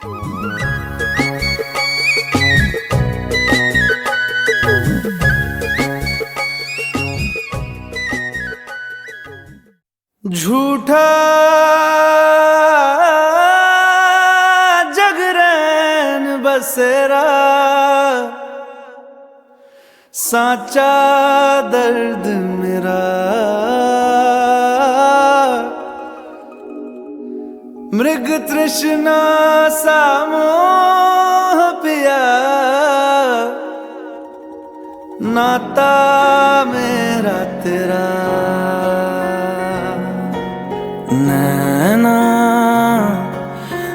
झूठा जगरैन बसेरा, साचा दर्द मेरा। मृग तृष्णा सा मोह पिया, नाता मेरा तेरा। नैना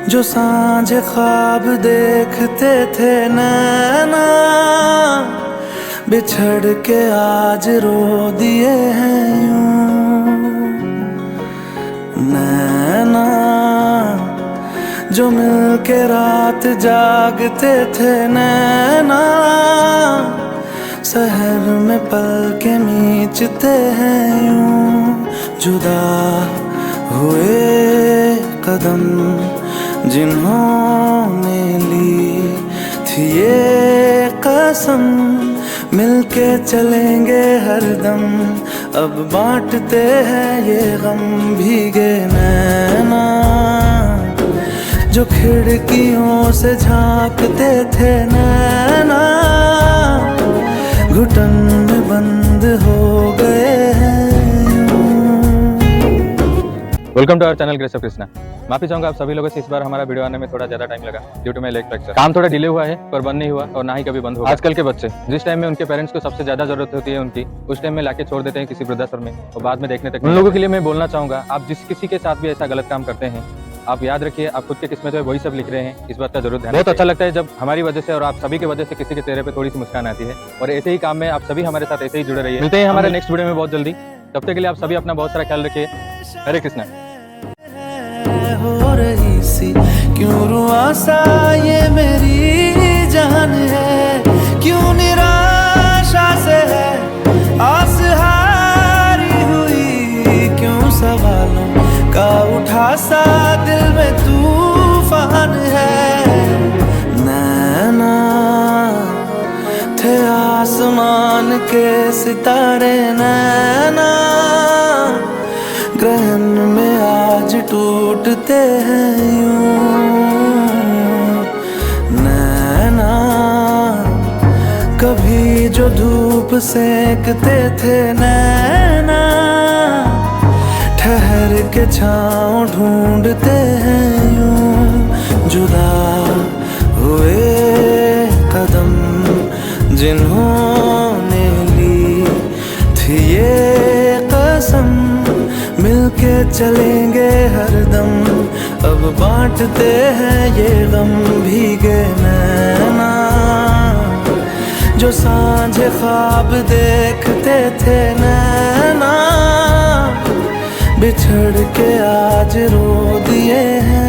जो सांझे ख्वाब देखते थे, नैना बिछड़ के आज रो दिए हैं यूं। नैना जो मिल के रात जागते थे, नैना शहर में पल के मीचते हैं यूं। जुदा हुए कदम जिन्होंने ली थी ये कसम, मिलके चलेंगे हरदम। अब बांटते हैं ये गम। भीगे नैना जो खिड़कियों से झांकते थे, नैना घुटन में बंद हो गए हैं। Welcome to our channel grace of Krishna. माफी चाहूंगा आप सभी लोगों से, इस बार हमारा वीडियो आने में थोड़ा ज्यादा टाइम लगा due to my leg fracture. काम थोड़ा डिले हुआ है पर बंद नहीं हुआ और ना ही कभी बंद होगा। आजकल के बच्चे जिस टाइम में उनके पेरेंट्स को सबसे ज्यादा जरूरत होती है उनकी, उस टाइम में लाके छोड़ देते हैं किसी वृद्धाश्रम में और बाद में देखने तक। उन लोगों के लिए मैं बोलना चाहूंगा, आप जिस किसी के साथ भी ऐसा गलत काम करते हैं, आप याद रखिए आप खुद के किस्मत में वही सब लिख रहे हैं। इस बात का जरूर ध्यान। बहुत अच्छा लगता है जब हमारी वजह से और आप सभी की वजह से किसी के चेहरे पे थोड़ी सी मुस्कान आती है। और ऐसे ही काम में आप सभी हमारे साथ ऐसे ही जुड़े रहिए। मिलते हैं हमारे नेक्स्ट वीडियो में बहुत जल्दी। तब तक के लिए आप सभी अपना बहुत सारा ख्याल रखिए। हरे कृष्णा। हो रही सी क्यों रुआसा ये मेरी जान है, क्यों निराशा से है आस हारी हुई, क्यों सवालों का उठा सा दिल में तूफान है। नैना थे आसमान के सितारे, नैना ग्रहण में आज टूटते हैं यूं। नैना कभी जो धूप सेकते थे, नैना ठहर के छाँव ढूंढते हैं यूं। जुदा हुए कदम जिन्होंने ली थी ये कसम, मिलके चलेंगे हरदम। अब बांटते हैं ये गम। भीगे नैना जो सांझे ख्वाब देखते थे, नैना बिछड़ के आज रो दिए हैं।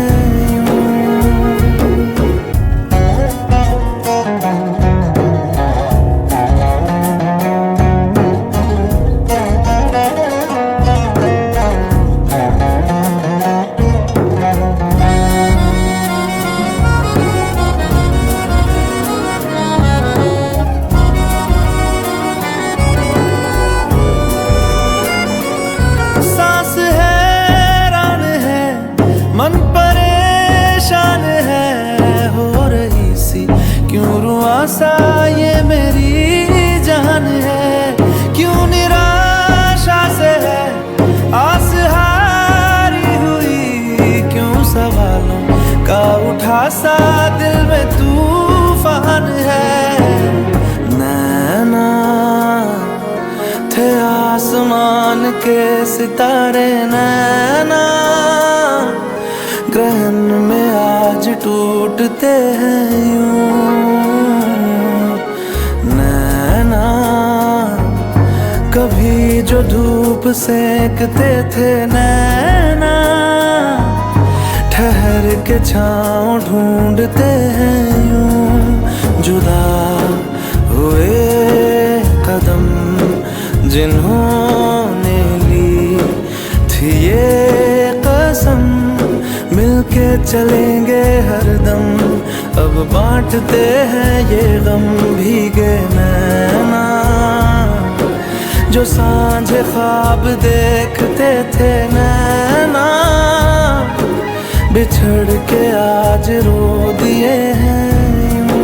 मन परेशान है हो रही सी क्यों रुआसा ये मेरी जान है, क्यों निराशा से है आस हारी हुई, क्यों सवालों का उठा सा दिल में तूफान है। नैना थे आसमान के सितारे, नैना ग्रहण में आज टूटते हैं यूं। नैना कभी जो धूप सेकते थे, नैना ठहर के छाँव ढूंढते हैं यूं। जुदा हुए कदम जिन्होंने ली थी ये कसम, मिलके चलेंगे हरदम। बांटते हैं ये गम भीगे नैना, जो सांझ ख्वाब देखते थे नैना, बिछड़ के आज रो दिए हैं यूं।